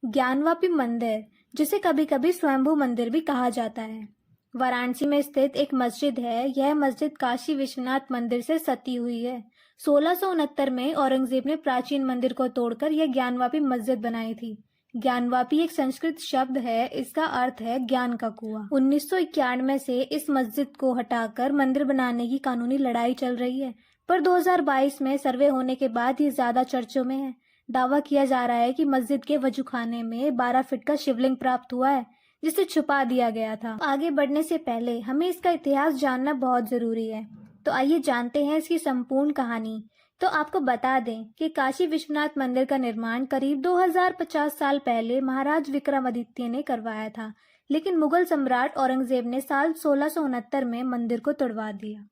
ज्ञानवापी मंदिर, जिसे कभी कभी स्वयंभू मंदिर भी कहा जाता है, वाराणसी में स्थित एक मस्जिद है। यह मस्जिद काशी विश्वनाथ मंदिर से सटी हुई है। 1669 में औरंगजेब ने प्राचीन मंदिर को तोड़कर यह ज्ञानवापी मस्जिद बनाई थी। ज्ञानवापी एक संस्कृत शब्द है, इसका अर्थ है ज्ञान का कुआं। 1991 से इस मस्जिद को हटाकर मंदिर बनाने की कानूनी लड़ाई चल रही है, पर 2022 में सर्वे होने के बाद ये ज्यादा चर्चों में है। दावा किया जा रहा है कि मस्जिद के वजूखाने में 12 फीट का शिवलिंग प्राप्त हुआ है, जिसे छुपा दिया गया था। आगे बढ़ने से पहले हमें इसका इतिहास जानना बहुत जरूरी है, तो आइए जानते हैं इसकी संपूर्ण कहानी। तो आपको बता दें कि काशी विश्वनाथ मंदिर का निर्माण करीब 2050 साल पहले महाराज विक्रमादित्य ने करवाया था, लेकिन मुगल सम्राट औरंगजेब ने साल 1669 में मंदिर को तोड़वा दिया।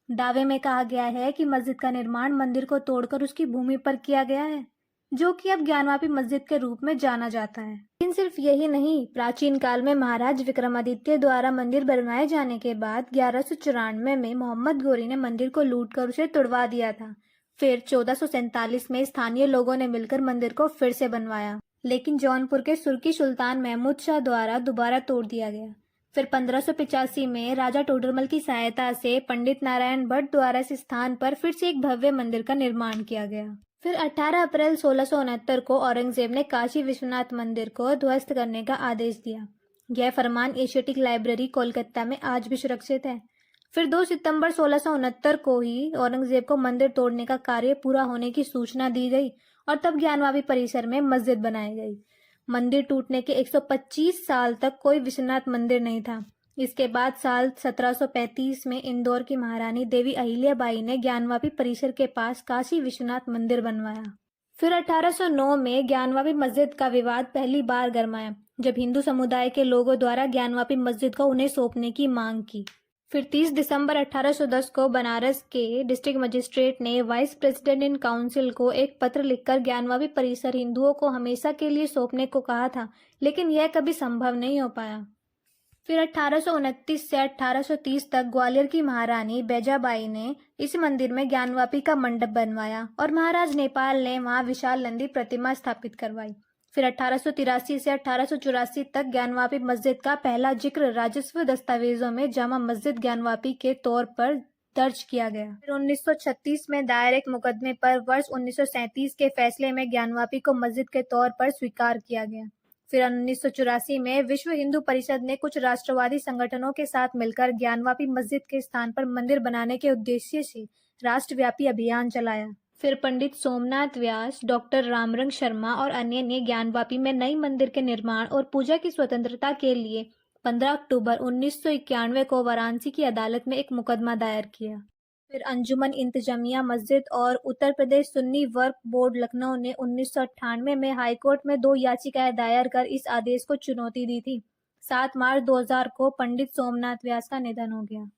दावे में कहा गया है कि मस्जिद का निर्माण मंदिर को तोड़कर उसकी भूमि पर किया गया है, जो कि अब ज्ञानवापी मस्जिद के रूप में जाना जाता है। लेकिन सिर्फ यही नहीं, प्राचीन काल में महाराज विक्रमादित्य द्वारा मंदिर बनवाए जाने के बाद 1194 में मोहम्मद गोरी ने मंदिर को लूटकर उसे तोड़वा दिया था। फिर 1447 में स्थानीय लोगों ने मिलकर मंदिर को फिर से बनवाया, लेकिन जौनपुर के सुर्की सुल्तान महमूद शाह द्वारा दोबारा तोड़ दिया गया। फिर 1585 में राजा टोडरमल की सहायता से पंडित नारायण भट्ट द्वारा इस स्थान पर फिर से एक भव्य मंदिर का निर्माण किया गया। फिर 18 अप्रैल 1669 को औरंगजेब ने काशी विश्वनाथ मंदिर को ध्वस्त करने का आदेश दिया। यह फरमान एशियाटिक लाइब्रेरी कोलकाता में आज भी सुरक्षित है। फिर 2 सितंबर 1669 को ही औरंगजेब को मंदिर तोड़ने का कार्य पूरा होने की सूचना दी गई और तब ज्ञानवापी परिसर में मस्जिद बनाई गई। मंदिर टूटने के 125 साल तक कोई विश्वनाथ मंदिर नहीं था। इसके बाद साल 1735 में इंदौर की महारानी देवी अहिल्याबाई ने ज्ञानवापी परिसर के पास काशी विश्वनाथ मंदिर बनवाया। फिर 1809 में ज्ञानवापी मस्जिद का विवाद पहली बार गरमाया, जब हिंदू समुदाय के लोगों द्वारा ज्ञानवापी मस्जिद को उन्हें सौंपने की मांग की। फिर 30 दिसंबर 1810 को बनारस के डिस्ट्रिक्ट मजिस्ट्रेट ने वाइस प्रेसिडेंट इन काउंसिल को एक पत्र लिखकर ज्ञानवापी परिसर हिंदुओं को हमेशा के लिए सौंपने को कहा था, लेकिन यह कभी संभव नहीं हो पाया। फिर 1829 से 1830 तक ग्वालियर की महारानी बैजाबाई ने इस मंदिर में ज्ञानवापी का मंडप बनवाया और महाराज नेपाल ने वहां विशाल नंदी प्रतिमा स्थापित करवाई। फिर 1883 से 1884 तक ज्ञानवापी मस्जिद का पहला जिक्र राजस्व दस्तावेजों में जामा मस्जिद ज्ञानवापी के तौर पर दर्ज किया गया। फिर 1936 में दायर एक मुकदमे पर वर्ष 1937 के फैसले में ज्ञानवापी को मस्जिद के तौर पर स्वीकार किया गया। फिर 1984 में विश्व हिंदू परिषद ने कुछ राष्ट्रवादी संगठनों के साथ मिलकर ज्ञानवापी मस्जिद के स्थान पर मंदिर बनाने के उद्देश्य से राष्ट्रव्यापी अभियान चलाया। फिर पंडित सोमनाथ व्यास, डॉक्टर रामरंग शर्मा और अन्य ने ज्ञानवापी में नई मंदिर के निर्माण और पूजा की स्वतंत्रता के लिए 15 अक्टूबर 1991 को वाराणसी की अदालत में एक मुकदमा दायर किया। फिर अंजुमन इंतजामिया मस्जिद और उत्तर प्रदेश सुन्नी वक्फ बोर्ड लखनऊ ने 1998 में हाईकोर्ट में 2 याचिकाएं दायर कर इस आदेश को चुनौती दी थी। 7 मार्च 2000 को पंडित सोमनाथ व्यास का निधन हो गया।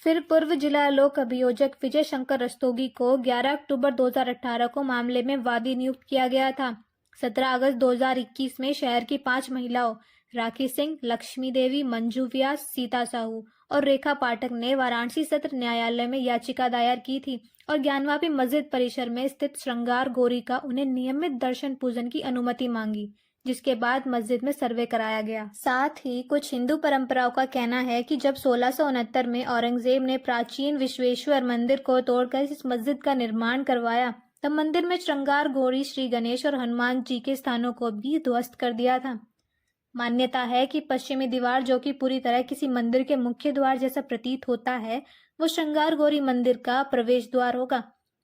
फिर पूर्व जिला लोक अभियोजक विजय शंकर रस्तोगी को 11 अक्टूबर 2018 को मामले में वादी नियुक्त किया गया था। 17 अगस्त 2021 में शहर की 5 महिलाओं राखी सिंह, लक्ष्मी देवी, मंजू व्यास, सीता साहू और रेखा पाठक ने वाराणसी सत्र न्यायालय में याचिका दायर की थी और ज्ञानवापी मस्जिद परिसर में स्थित श्रृंगार गौरी का उन्हें नियमित दर्शन पूजन की अनुमति मांगी, जिसके बाद मस्जिद में सर्वे कराया गया। साथ ही कुछ हिंदू परंपराओं का कहना है कि जब 1669 में औरंगजेब ने प्राचीन विश्वेश्वर मंदिर को तोड़कर इस मस्जिद का निर्माण करवाया, तब मंदिर में श्रृंगार गौरी, श्री गणेश और हनुमान जी के स्थानों को भी ध्वस्त कर दिया था। मान्यता है कि पश्चिमी दीवार, जो कि पूरी तरह किसी मंदिर के मुख्य द्वार जैसा प्रतीत होता है, वो श्रृंगार गौरी मंदिर का प्रवेश द्वार होगा,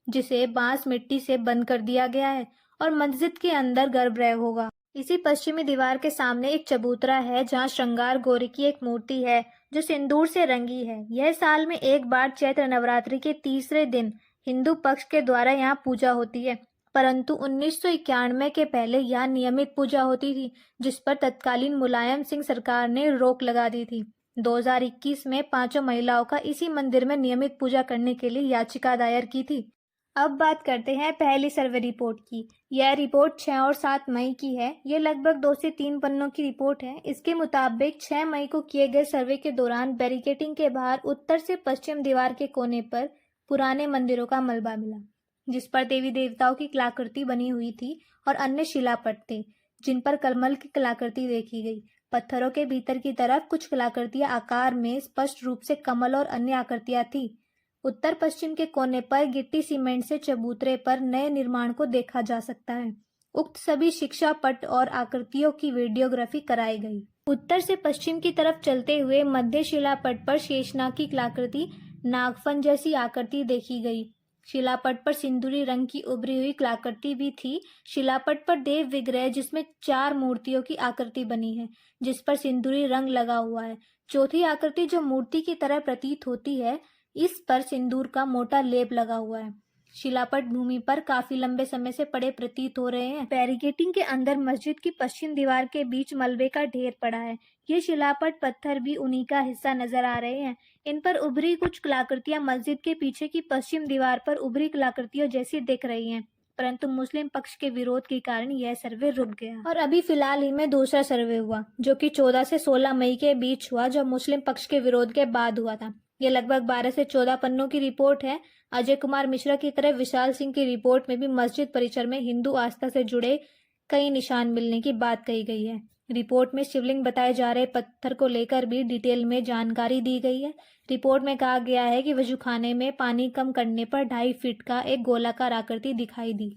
जिसे बांस मिट्टी से बंद कर दिया गया है और मस्जिद के अंदर गर्भगृह होगा। इसी पश्चिमी दीवार के सामने एक चबूतरा है, जहाँ श्रृंगार गौरी की एक मूर्ति है जो सिंदूर से रंगी है। यह साल में एक बार चैत्र नवरात्रि के तीसरे दिन हिंदू पक्ष के द्वारा यहाँ पूजा होती है, परंतु 1991 के पहले यहाँ नियमित पूजा होती थी, जिस पर तत्कालीन मुलायम सिंह सरकार ने रोक लगा दी थी। 2021 में 5 महिलाओं का इसी मंदिर में नियमित पूजा करने के लिए याचिका दायर की थी। अब बात करते हैं पहली सर्वे रिपोर्ट की। यह रिपोर्ट 6 और 7 मई की है। यह लगभग 2 से 3 पन्नों की रिपोर्ट है। इसके मुताबिक 6 मई को किए गए सर्वे के दौरान बैरिकेडिंग के बाहर उत्तर से पश्चिम दीवार के कोने पर पुराने मंदिरों का मलबा मिला, जिस पर देवी देवताओं की कलाकृति बनी हुई थी और अन्य शिलापट थे। जिन पर कमल की कलाकृति देखी गई। पत्थरों के भीतर की तरफ कुछ कलाकृतियां आकार में स्पष्ट रूप से कमल और अन्य आकृतियां थी। उत्तर पश्चिम के कोने पर गिट्टी सीमेंट से चबूतरे पर नए निर्माण को देखा जा सकता है। उक्त सभी शिक्षा पट और आकृतियों की वीडियोग्राफी कराई गई। उत्तर से पश्चिम की तरफ चलते हुए मध्य शिलापट पर शेषनाग की कलाकृति नागफन जैसी आकृति देखी गई। शिलापट पर सिंदूरी रंग की उभरी हुई कलाकृति भी थी। शिलापट पर देव विग्रह जिसमें 4 मूर्तियों की आकृति बनी है, जिस पर सिंदूरी रंग लगा हुआ है। चौथी आकृति जो मूर्ति की तरह प्रतीत होती है, इस पर सिंदूर का मोटा लेप लगा हुआ है। शिलापट भूमि पर काफी लंबे समय से पड़े प्रतीत हो रहे हैं। बैरिकेटिंग के अंदर मस्जिद की पश्चिम दीवार के बीच मलबे का ढेर पड़ा है। ये शिलापट पत्थर भी उन्हीं का हिस्सा नजर आ रहे हैं। इन पर उभरी कुछ कलाकृतियां मस्जिद के पीछे की पश्चिम दीवार पर उभरी कलाकृतियों जैसी दिख रही हैं, परंतु मुस्लिम पक्ष के विरोध के कारण यह सर्वे रुक गया। और अभी फिलहाल ही में दूसरा सर्वे हुआ, जो कि 14 से 16 मई के बीच हुआ, जो मुस्लिम पक्ष के विरोध के बाद हुआ था। यह लगभग 12 से 14 पन्नों की रिपोर्ट है। अजय कुमार मिश्रा की तरह विशाल सिंह की रिपोर्ट में भी मस्जिद परिसर में हिंदू आस्था से जुड़े कई निशान मिलने की बात कही गई है। रिपोर्ट में शिवलिंग बताए जा रहे पत्थर को लेकर भी डिटेल में जानकारी दी गई है। रिपोर्ट में कहा गया है कि वजूखाने में पानी कम करने पर 2.5 फीट का एक गोलाकार आकृति दिखाई दी,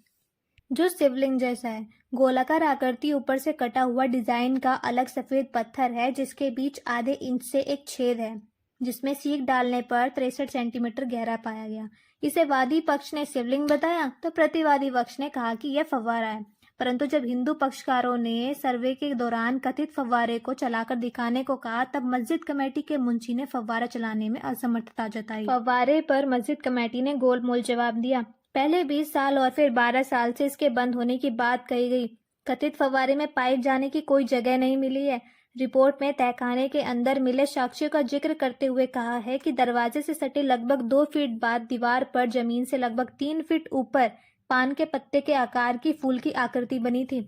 जो शिवलिंग जैसा है। गोलाकार आकृति ऊपर से कटा हुआ डिजाइन का अलग सफेद पत्थर है, जिसके बीच आधे इंच से एक छेद है, जिसमें सीख डालने पर 63 सेंटीमीटर गहरा पाया गया। इसे वादी पक्ष ने शिवलिंग बताया तो प्रतिवादी पक्ष ने कहा कि यह फव्वारा है। परंतु जब हिंदू पक्षकारों ने सर्वे के दौरान कथित फव्वारे को चलाकर दिखाने को कहा, तब मस्जिद कमेटी के मुंशी ने फव्वारा चलाने में असमर्थता जताई। फव्वारे पर मस्जिद कमेटी ने गोलमोल जवाब दिया। पहले 20 साल और फिर 12 साल से इसके बंद होने की बात कही गई। कथित फव्वारे में पाइप जाने की कोई जगह नहीं मिली है। रिपोर्ट में तहखाने के अंदर मिले साक्ष्यों का जिक्र करते हुए कहा है कि दरवाजे से सटे लगभग 2 फीट बाद दीवार पर जमीन से लगभग 3 फीट ऊपर पान के पत्ते के आकार की फूल की आकृति बनी थी,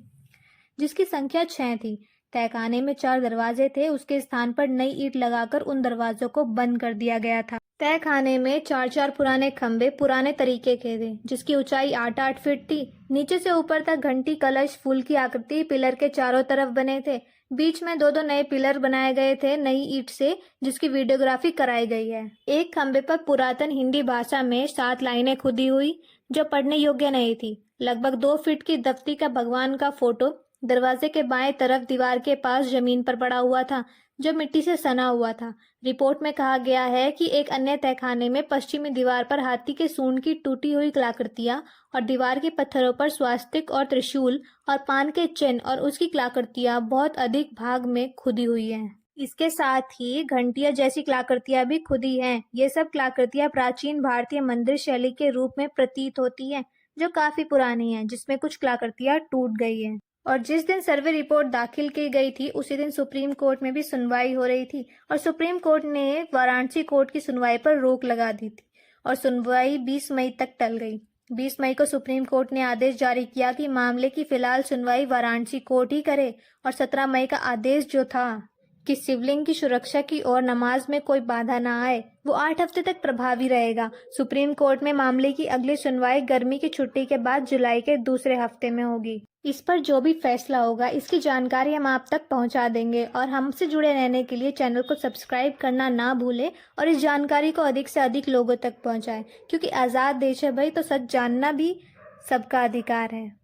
जिसकी संख्या 6 थी। तहखाने में 4 दरवाजे थे, उसके स्थान पर नई ईंट लगाकर उन दरवाजों को बंद कर दिया गया था। तहखाने में 4-4 पुराने खंबे पुराने तरीके के थे, जिसकी ऊंचाई 8-8 फीट थी। नीचे से ऊपर तक घंटी, कलश, फूल की आकृति पिलर के चारों तरफ बने थे। बीच में 2-2 नए पिलर बनाए गए थे नई ईंट से, जिसकी वीडियोग्राफी कराई गई है। एक खंबे पर पुरातन हिंदी भाषा में 7 लाइनें खुदी हुई, जो पढ़ने योग्य नहीं थी। लगभग 2 फीट की दफ्ती का भगवान का फोटो दरवाजे के बाएं तरफ दीवार के पास जमीन पर पड़ा हुआ था, जो मिट्टी से सना हुआ था। रिपोर्ट में कहा गया है कि एक अन्य तहखाने में पश्चिमी दीवार पर हाथी के सूंड की टूटी हुई कलाकृतियां और दीवार के पत्थरों पर स्वास्तिक और त्रिशूल और पान के चिन्ह और उसकी कलाकृतियां बहुत अधिक भाग में खुदी हुई हैं। इसके साथ ही घंटियां जैसी कलाकृतियां भी खुदी हैं। ये सब कलाकृतियां प्राचीन भारतीय मंदिर शैली के रूप में प्रतीत होती हैं, जो काफी पुरानी है, जिसमें कुछ कलाकृतियां टूट गई हैं। और जिस दिन सर्वे रिपोर्ट दाखिल की गई थी, उसी दिन सुप्रीम कोर्ट में भी सुनवाई हो रही थी और सुप्रीम कोर्ट ने वाराणसी कोर्ट की सुनवाई पर रोक लगा दी थी और सुनवाई 20 मई तक टल गई। 20 मई को सुप्रीम कोर्ट ने आदेश जारी किया कि मामले की फिलहाल सुनवाई वाराणसी कोर्ट ही करे और 17 मई का आदेश जो था कि शिवलिंग की सुरक्षा की और नमाज में कोई बाधा न आए, वो 8 हफ्ते तक प्रभावी रहेगा। सुप्रीम कोर्ट में मामले की अगली सुनवाई गर्मी की छुट्टी के बाद जुलाई के दूसरे हफ्ते में होगी। इस पर जो भी फैसला होगा, इसकी जानकारी हम आप तक पहुंचा देंगे और हमसे जुड़े रहने के लिए चैनल को सब्सक्राइब करना ना भूलें और इस जानकारी को अधिक से अधिक लोगों तक पहुंचाएं, क्योंकि आज़ाद देश है भाई, तो सच जानना भी सबका अधिकार है।